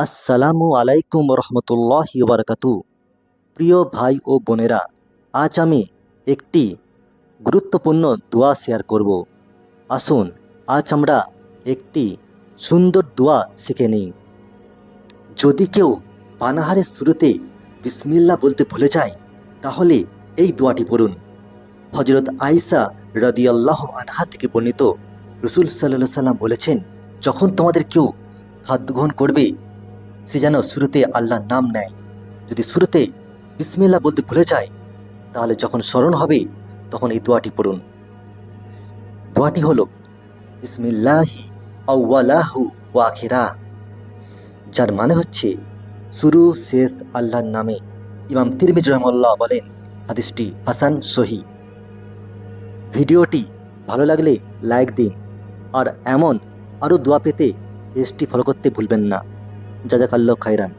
আসসালামু আলাইকুম রহমতুল্লাহি বারাকাতু। প্রিয় ভাই ও বোনেরা, আজ আমি একটি গুরুত্বপূর্ণ দোয়া শেয়ার করব। আসুন আজ আমরা একটি সুন্দর দোয়া শিখে নিই। যদি কেউ পানাহারের শুরুতে বিসমিল্লাহ বলতে ভুলে যায়, তাহলে এই দোয়াটি পড়ুন। হজরত আয়েশা রাদিয়াল্লাহু আনহা থেকে বর্ণিত, রসুল সাল্লাল্লাহু সাল্লাম বলেছেন, যখন তোমাদের কেউ খাদ্য গ্রহণ করবে, সে যেন শুরুতে আল্লাহর নাম নেয়। যদি শুরুতে বিসমিল্লাহ বলতে ভুলে যায়, তাহলে যখন স্মরণ হবে তখন এই দোয়াটি পড়ুন। দোয়াটি হলো বিসমিল্লাহি আউওয়ালাহু ওয়া আখিরাহ, যার মানে হচ্ছে শুরু শেষ আল্লাহর নামে। ইমাম তিরমিজি রাহিমাহুল্লাহ বলেন, হাদিসটি হাসান সহি। ভিডিওটি ভালো লাগলে লাইক দিন, আর এমন আরও দোয়া পেতে পেজটি ফলো করতে ভুলবেন না। জাযাকাল্লাহু খাইরান।